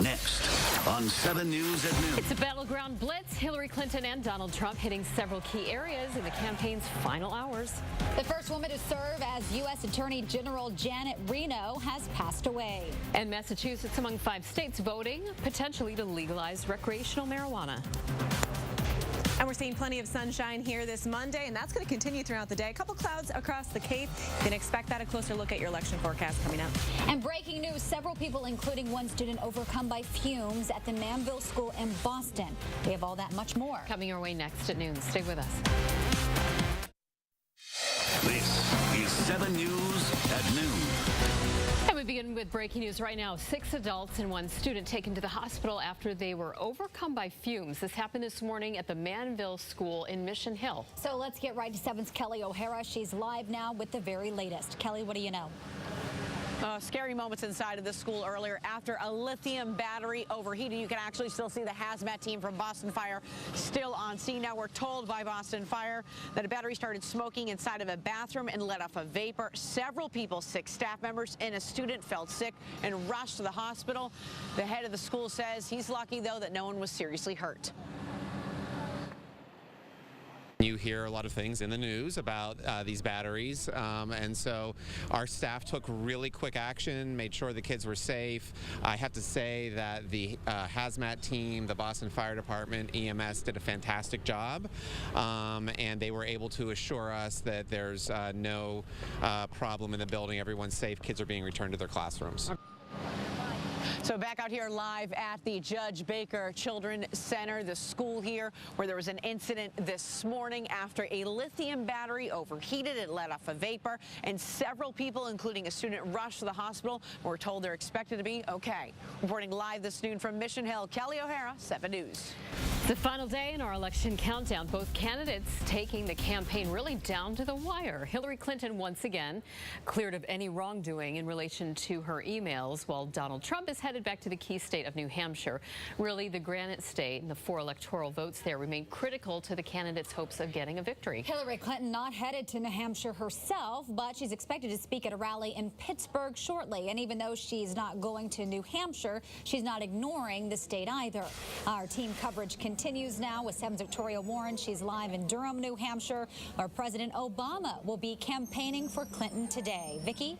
Next on 7 News at noon. It's a battleground blitz. Hillary Clinton and Donald Trump hitting several key areas in the campaign's final hours. The first woman to serve as U.S. Attorney General Janet Reno has passed away. And Massachusetts among 5 states voting potentially to legalize recreational marijuana. And we're seeing plenty of sunshine here this Monday, and that's going to continue throughout the day. A couple clouds across the Cape. You can expect that. A closer look at your election forecast coming up. And breaking news, several people, including one student, overcome by fumes at the Manville School in Boston. We have all that and much more coming your way next at noon. Stay with us. This is 7 News at noon. And we begin with breaking news right now. 6 adults and 1 student taken to the hospital after they were overcome by fumes. This happened this morning at the Manville School in Mission Hill. So let's get right to 7's Kelly O'Hara. She's live now with the very latest. Kelly, what do you know? Scary moments inside of the school earlier after a lithium battery overheated. You can actually still see the hazmat team from Boston Fire still on scene. Now we're told by Boston Fire that a battery started smoking inside of a bathroom and let off a vapor. Several people, 6 staff members and a student, felt sick and rushed to the hospital. The head of the school says he's lucky, though, that no one was seriously hurt. You hear a lot of things in the news about these batteries, and so our staff took really quick action, made sure the kids were safe. I have to say that the hazmat team, the Boston Fire Department, EMS did a fantastic job, and they were able to assure us that there's no problem in the building. Everyone's safe. Kids are being returned to their classrooms. So back out here live at the Judge Baker Children's Center, the school here, where there was an incident this morning after a lithium battery overheated. It let off a vapor, and several people, including a student, rushed to the hospital. We're told they're expected to be okay. Reporting live this noon from Mission Hill, Kelly O'Hara, 7 News. The final day in our election countdown, both candidates taking the campaign really down to the wire. Hillary Clinton once again cleared of any wrongdoing in relation to her emails, while Donald Trump is headed back to the key state of New Hampshire. Really, the Granite State and the 4 electoral votes there remain critical to the candidates' hopes of getting a victory. Hillary Clinton not headed to New Hampshire herself, but she's expected to speak at a rally in Pittsburgh shortly. And even though she's not going to New Hampshire, she's not ignoring the state either. Our team coverage continues now with 7's Victoria Warren. She's live in Durham, New Hampshire, where President Obama will be campaigning for Clinton today. Vicki?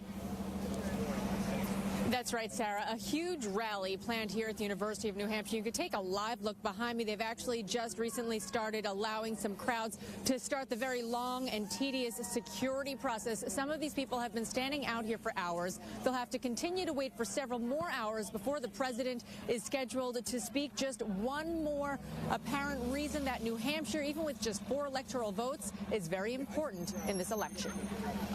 That's right, Sarah. A huge rally planned here at the University of New Hampshire. You could take a live look behind me. They've actually just recently started allowing some crowds to start the very long and tedious security process. Some of these people have been standing out here for hours. They'll have to continue to wait for several more hours before the president is scheduled to speak. Just one more apparent reason that New Hampshire, even with just 4 electoral votes, is very important in this election.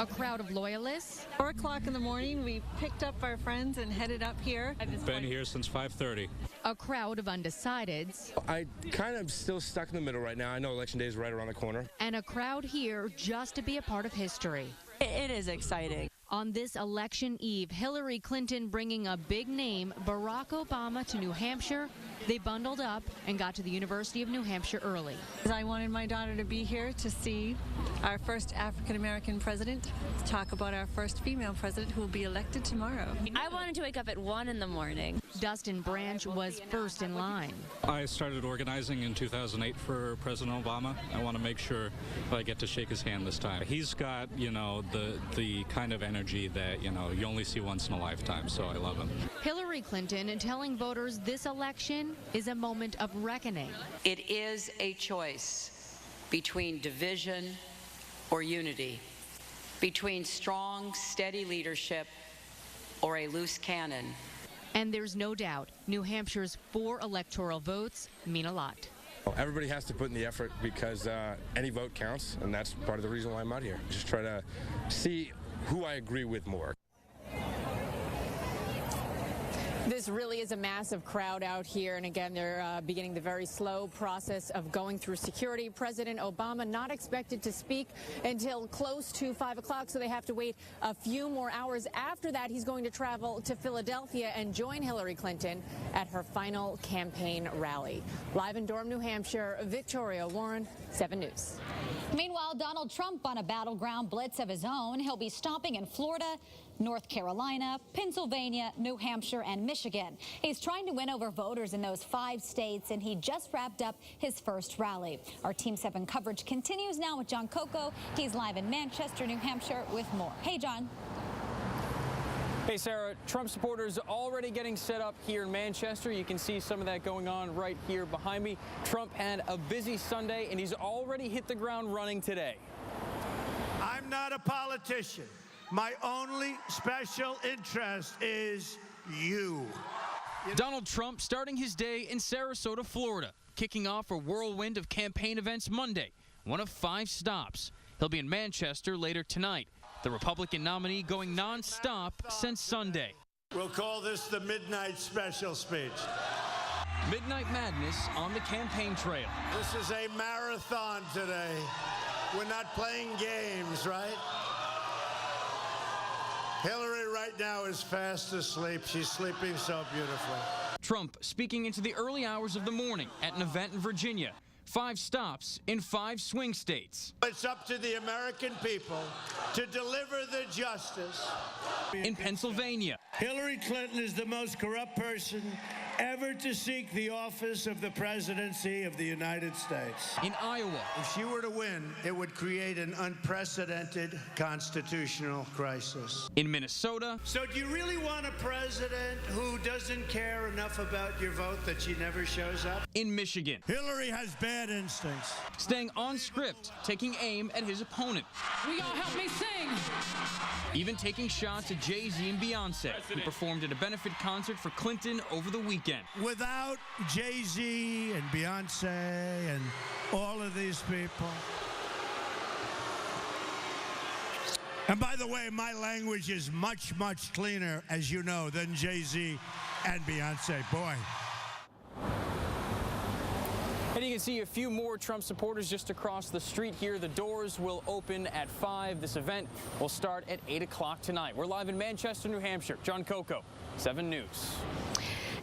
A crowd of loyalists. 4 o'clock in the morning, we picked up our friends and headed up here. I've been here since 5:30. A crowd of undecideds. I kind of still stuck in the middle right now. I know Election Day is right around the corner. And a crowd here just to be a part of history. It is exciting. On this election eve, Hillary Clinton bringing a big name, Barack Obama, to New Hampshire. They bundled up and got to the University of New Hampshire early. I wanted my daughter to be here to see our first African-American president, talk about our first female president who will be elected tomorrow. I wanted to wake up at 1 in the morning. Dustin Branch was first in line. I started organizing in 2008 for President Obama. I want to make sure I get to shake his hand this time. He's got, the kind of energy that, you only see once in a lifetime, so I love him. Hillary Clinton telling voters this election is a moment of reckoning. It is a choice between division or unity, between strong, steady leadership or a loose cannon. And there's no doubt New Hampshire's 4 electoral votes mean a lot. Everybody has to put in the effort because any vote counts, and that's part of the reason why I'm out here. Just try to see who I agree with more. This really is a massive crowd out here, and again, they're beginning the very slow process of going through security. President Obama not expected to speak until close to 5 o'clock, so they have to wait a few more hours. After that, he's going to travel to Philadelphia and join Hillary Clinton at her final campaign rally. Live in Durham, New Hampshire, Victoria Warren, 7 News. Meanwhile, Donald Trump on a battleground blitz of his own. He'll be stopping in Florida North Carolina, Pennsylvania, New Hampshire, and Michigan. He's trying to win over voters in those 5 states, and he just wrapped up his first rally. Our Team 7 coverage continues now with John Coco. He's live in Manchester, New Hampshire with more. Hey, John. Hey, Sarah, Trump supporters already getting set up here in Manchester. You can see some of that going on right here behind me. Trump had a busy Sunday, and he's already hit the ground running today. I'm not a politician. My only special interest is you. Donald Trump starting his day in Sarasota, Florida, kicking off a whirlwind of campaign events Monday, one of 5 stops. He'll be in Manchester later tonight. The Republican nominee going non-stop since Sunday. We'll call this the Midnight Special Speech. Midnight Madness on the campaign trail. This is a marathon today. We're not playing games, right? Hillary right now is fast asleep. She's sleeping so beautifully. Trump speaking into the early hours of the morning at an event in Virginia. 5 stops in 5 swing states. It's up to the American people to deliver the justice. In Pennsylvania. Hillary Clinton is the most corrupt person ever to seek the office of the presidency of the United States. In Iowa. If she were to win, it would create an unprecedented constitutional crisis. In Minnesota. So do you really want a president who doesn't care enough about your vote that she never shows up? In Michigan. Hillary has bad instincts. Staying on script, taking aim at his opponent. Will y'all help me sing? Even taking shots at Jay-Z and Beyonce, who performed at a benefit concert for Clinton over the weekend. Without Jay-Z and Beyonce and all of these people. And by the way, my language is much, much cleaner, as you know, than Jay-Z and Beyonce. Boy. And you can see a few more Trump supporters just across the street here. The doors will open at 5. This event will start at 8 o'clock tonight. We're live in Manchester, New Hampshire. John Coco, 7 News.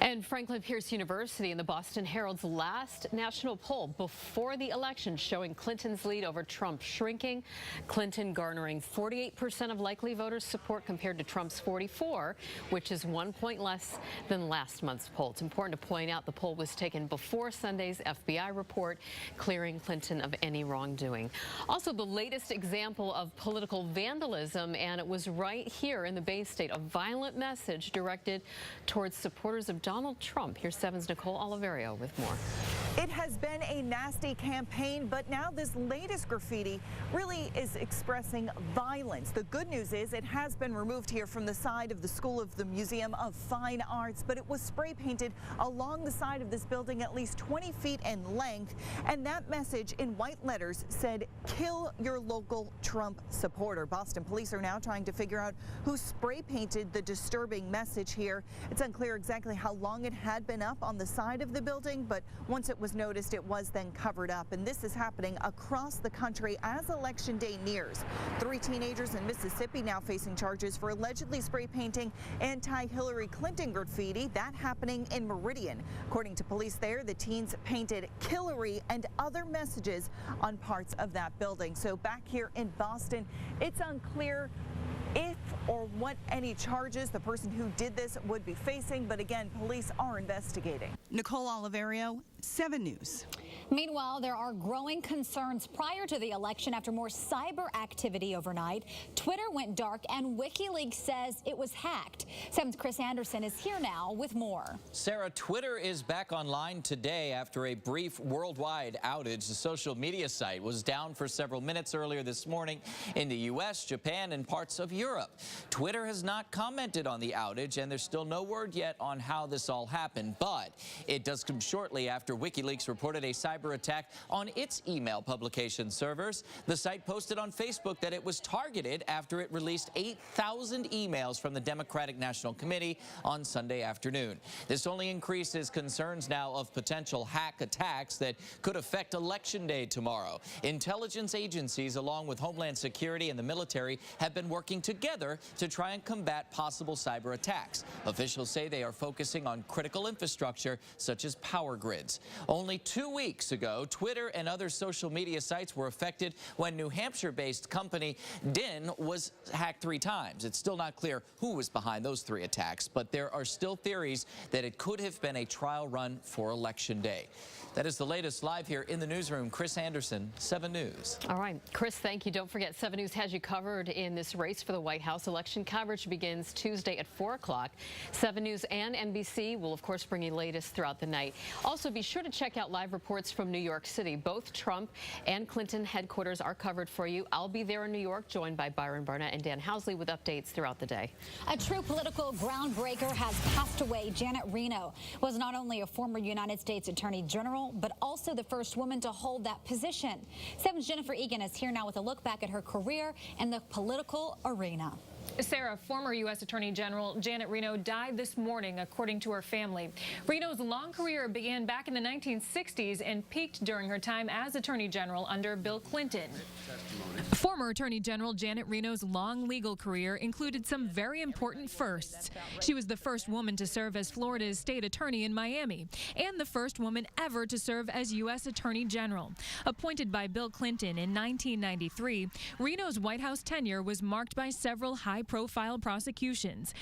And Franklin Pierce University and the Boston Herald's last national poll before the election showing Clinton's lead over Trump shrinking. Clinton garnering 48% of likely voters' support compared to Trump's 44%, which is 1 point less than last month's poll. It's important to point out the poll was taken before Sunday's FBI report clearing Clinton of any wrongdoing. Also, the latest example of political vandalism, and it was right here in the Bay State, a violent message directed towards supporters of Donald Trump. Here's 7's Nicole Oliverio with more. It has been a nasty campaign, but now this latest graffiti really is expressing violence. The good news is it has been removed here from the side of the School of the Museum of Fine Arts, but it was spray painted along the side of this building at least 20 feet in length. And that message in white letters said, "Kill your local Trump supporter." Boston police are now trying to figure out who spray painted the disturbing message here. It's unclear exactly how long it had been up on the side of the building, but once it was noticed, it was then covered up. And this is happening across the country as Election Day nears. 3 teenagers in Mississippi now facing charges for allegedly spray painting anti-Hillary Clinton graffiti. That happening in Meridian. According to police there, the teens painted "Hillary" and other messages on parts of that building. So back here in Boston, it's unclear if or what any charges the person who did this would be facing. But again, police are investigating. Nicole Oliverio, 7 News. Meanwhile, there are growing concerns prior to the election after more cyber activity overnight. Twitter went dark and WikiLeaks says it was hacked. 7's Chris Anderson is here now with more. Sarah, Twitter is back online today after a brief worldwide outage. The social media site was down for several minutes earlier this morning in the U.S., Japan, and parts of Europe. Twitter has not commented on the outage, and there's still no word yet on how this all happened. But it does come shortly after WikiLeaks reported a cyber attack on its email publication servers. The site posted on Facebook that it was targeted after it released 8,000 emails from the Democratic National Committee on Sunday afternoon. This only increases concerns now of potential hack attacks that could affect Election Day tomorrow. Intelligence agencies, along with Homeland Security and the military, have been working together Twitter to try and combat possible cyber attacks. Officials say they are focusing on critical infrastructure such as power grids. Only 2 weeks ago, Twitter and other social media sites were affected when New Hampshire-based company DIN was hacked 3 times. It's still not clear who was behind those 3 attacks, but there are still theories that it could have been a trial run for Election Day. That is the latest. Live here in the newsroom, Chris Anderson, 7 News. All right, Chris, thank you. Don't forget, 7 News has you covered in this race for the White House. Election coverage begins Tuesday at 4 o'clock. 7 News and NBC will, of course, bring you latest throughout the night. Also, be sure to check out live reports from New York City. Both Trump and Clinton headquarters are covered for you. I'll be there in New York, joined by Byron Barnett and Dan Housley with updates throughout the day. A true political groundbreaker has passed away. Janet Reno was not only a former United States Attorney General, but also the first woman to hold that position. 7's Jennifer Egan is here now with a look back at her career in the political arena. Sarah, former U.S. Attorney General Janet Reno died this morning, according to her family. Reno's long career began back in the 1960s and peaked during her time as Attorney General under Bill Clinton. Former Attorney General Janet Reno's long legal career included some very important firsts. She was the first woman to serve as Florida's state attorney in Miami and the first woman ever to serve as U.S. Attorney General. Appointed by Bill Clinton in 1993, Reno's White House tenure was marked by several high-profile prosecutions.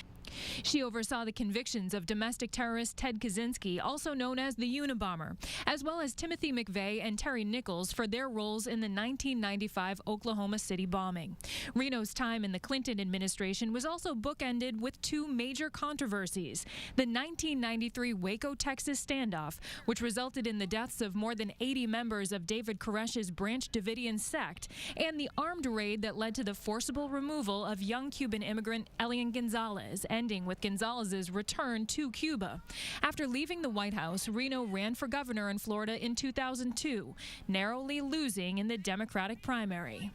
She oversaw the convictions of domestic terrorist Ted Kaczynski, also known as the Unabomber, as well as Timothy McVeigh and Terry Nichols for their roles in the 1995 Oklahoma City bombing. Reno's time in the Clinton administration was also bookended with 2 major controversies: the 1993 Waco, Texas standoff, which resulted in the deaths of more than 80 members of David Koresh's Branch Davidian sect, and the armed raid that led to the forcible removal of young Cuban immigrant Elian Gonzalez, ending with Gonzalez's return to Cuba. After leaving the White House, Reno ran for governor in Florida in 2002, narrowly losing in the Democratic primary.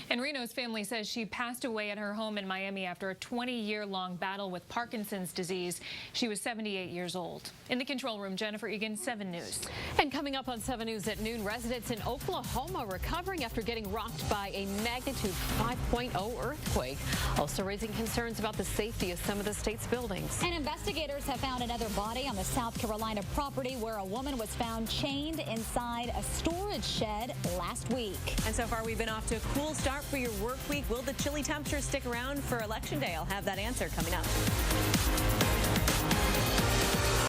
And Reno's family says she passed away at her home in Miami after a 20-year-long battle with Parkinson's disease. She was 78 years old. In the control room, Jennifer Egan, 7 News. And coming up on 7 News at noon, residents in Oklahoma recovering after getting rocked by a magnitude 5.0 earthquake, also raising concerns about the safety of some of the state's buildings. And investigators have found another body on the South Carolina property where a woman was found chained inside a storage shed last week. And so far, we've been off to a cool start for your work week. Will the chilly temperatures stick around for Election Day? I'll have that answer coming up.